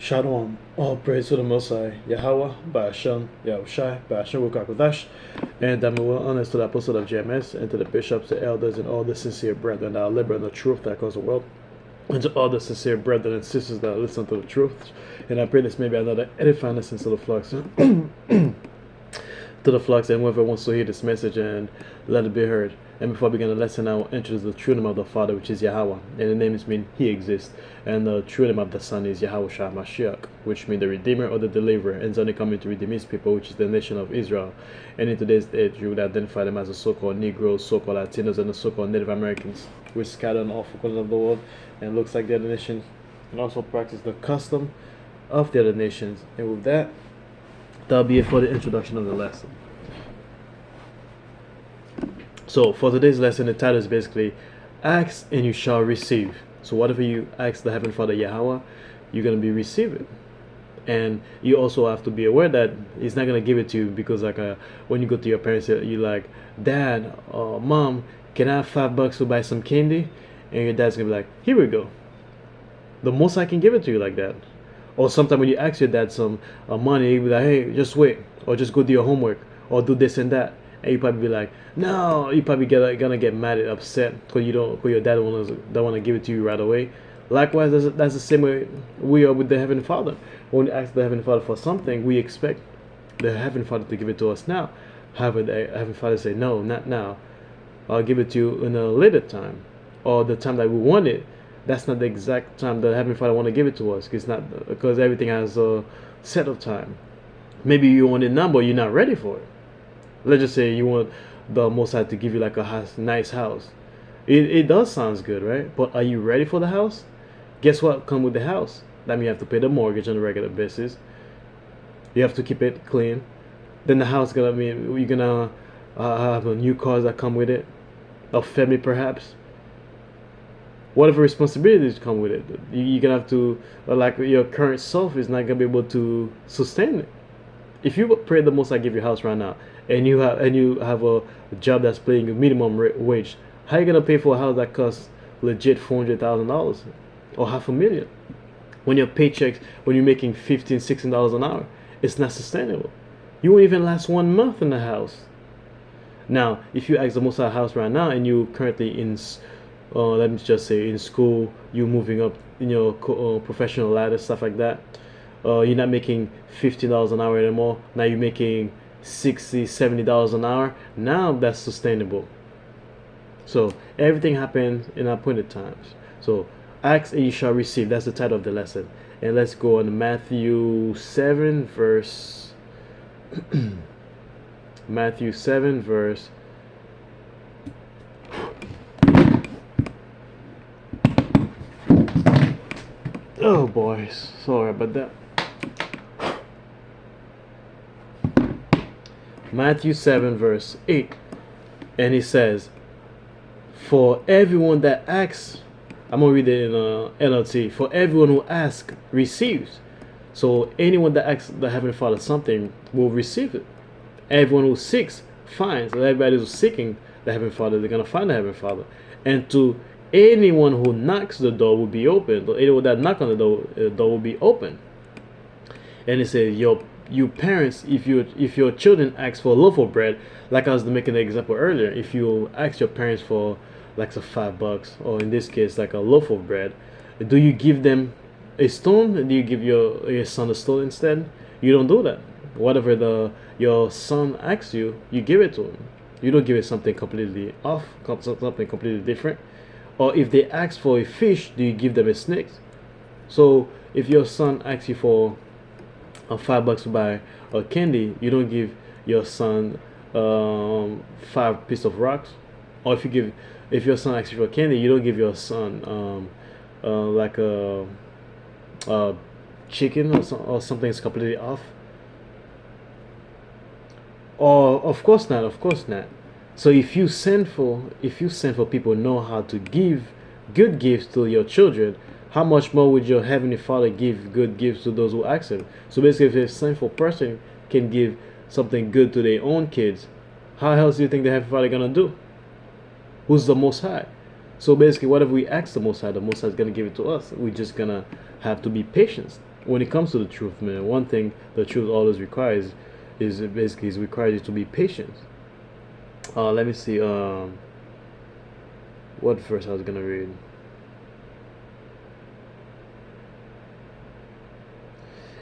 Shalom. All praise to the Most High, Yahweh, Ba'ashem, Yahushai, Ba'ashem Rukakodash, and that we will honest to the apostle of JMS, and to the bishops, the elders, and all the sincere brethren that are liberating the truth that calls the world, and to all the sincere brethren and sisters that listen to the truth. And I pray this may be another edifying lesson to the flocks, to the flocks, and whoever wants to hear this message and let it be heard. And before I begin the lesson, I will introduce the true name of the Father, which is Yahweh, and the name is mean He exists. And the true name of the Son is Yahushua Mashiach, which means the Redeemer or the Deliverer, and is only coming to redeem His people, which is the nation of Israel. And in today's age, you would identify them as the so-called Negroes, so-called Latinos, and the so-called Native Americans, which scatter on all four corners of the world, and looks like the other nations, and also practice the custom of the other nations. And with that, that'll be it for the introduction of the lesson. So for today's lesson, the title is basically ask and you shall receive. So whatever you ask the Heavenly Father Yahweh, you're going to be receiving. And you also have to be aware that He's not going to give it to you because when you go to your parents, you're like, Dad or Mom, can I have $5 to buy some candy? And your dad's going to be like, here we go. The most I can give it to you like that. Or sometimes when you ask your dad some money, he'll be like, hey, just wait. Or just go do your homework. Or do this and that. And you probably be like, no. You probably gonna get mad and upset because your dad don't want to give it to you right away. Likewise, that's the same way we are with the Heavenly Father. When we ask the Heavenly Father for something, we expect the Heavenly Father to give it to us now. However, the Heavenly Father say, no, not now. I'll give it to you in a later time, or the time that we want it. That's not the exact time the Heavenly Father want to give it to us. Because everything has a set of time. Maybe you want it now, but you're not ready for it. Let's just say you want the Most High to give you like a nice house. It does sounds good, right? But are you ready for the house? Guess what come with the house? That means you have to pay the mortgage on a regular basis. You have to keep it clean. Then the house gonna mean you're gonna have a new cars that come with it, a family perhaps. Whatever responsibilities come with it, you're gonna have to like your current self is not gonna be able to sustain it. If you pray the Most High give you a house right now, and you have a job that's paying a minimum wage, how are you gonna pay for a house that costs legit $400,000 or $500,000 when you're making $15, $16 an hour? It's not sustainable. You won't even last 1 month in the house. Now, if you ask the Most High house right now, and you currently in let me just say in school, you're moving up in your professional ladder, stuff like that. You're not making $15 an hour anymore. Now you're making $60, $70 an hour. Now that's sustainable. So everything happens in appointed times. So ask and you shall receive. That's the title of the lesson. And let's go on Matthew 7 verse Matthew 7 verse oh boys, sorry about that. Matthew 7 verse 8, and he says, for everyone that asks, I'm going to read it in NLT, for everyone who asks receives. So anyone that asks the Heavenly Father something will receive it. Everyone who seeks finds. So everybody who's seeking the Heavenly Father, they're going to find the Heavenly Father. And to anyone who knocks, the door will be open. To anyone that knocks on the door will be open. And he says, you parents, if your children ask for a loaf of bread, like I was making the example earlier, if you ask your parents for like $5, or in this case like a loaf of bread, do you give them a stone? Do you give your son a stone instead? You don't do that. Whatever your son asks you, you give it to him. You don't give it something completely off, something completely different. Or if they ask for a fish, do you give them a snake? So if your son asks you for $5 to buy a candy, you don't give your son 5 pieces of rocks. Or if your son asks you for candy, you don't give your son like a chicken or something that's completely off. Or of course not. So if you sinful people know how to give good gifts to your children, how much more would your Heavenly Father give good gifts to those who ask Him? So basically, if a sinful person can give something good to their own kids, how else do you think the Heavenly Father gonna do? Who's the Most High? So basically, whatever we ask the Most High is going to give it to us. We're just going to have to be patient. when it comes to the truth, man, one thing the truth always requires is basically is requires you to be patient. Let me see. What verse I was gonna read.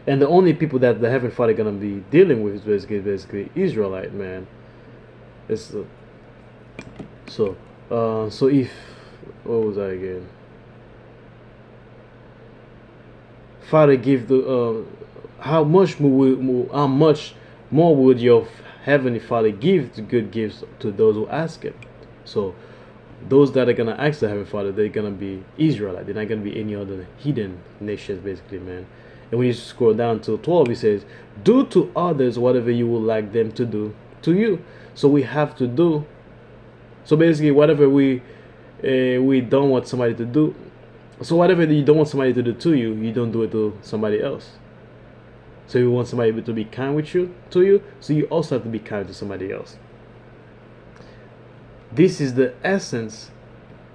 And the only people that the Heavenly Father gonna be dealing with is basically Israelite, man. It's so if what was I again? Father give the how much more would your heavenly Father give the good gifts to those who ask Him? So those that are gonna ask the Heavenly Father, they're gonna be Israelite. They're not gonna be any other hidden nations, basically, man. And when you scroll down to 12, he says, "Do to others whatever you would like them to do to you." So we have to do. So basically, whatever we don't want somebody to do, so whatever you don't want somebody to do to you, you don't do it to somebody else. So you want somebody to be kind with you, to you, so you also have to be kind to somebody else. This is the essence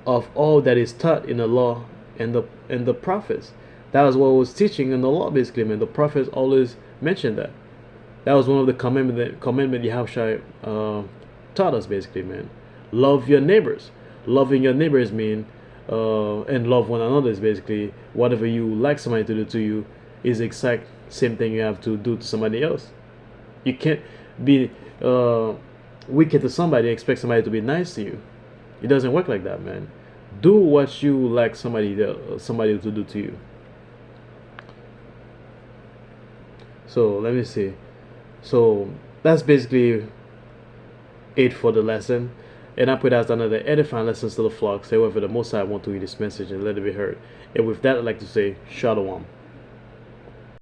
of all that is taught in the law and the prophets. That was what was teaching in the law, basically, man. The prophets always mentioned that. That was one of the commandment Yahushua taught us, basically, man. Love your neighbors. Loving your neighbors mean and love one another is basically whatever you like somebody to do to you is exact same thing you have to do to somebody else. You can't be wicked to somebody and expect somebody to be nice to you. It doesn't work like that, man. Do what you like somebody to do to you. So let me see. So that's basically it for the lesson. And I pray that's another edifying lessons to the flock. Say whoever the Most High want to read this message and let it be heard. And with that, I'd like to say Shalom.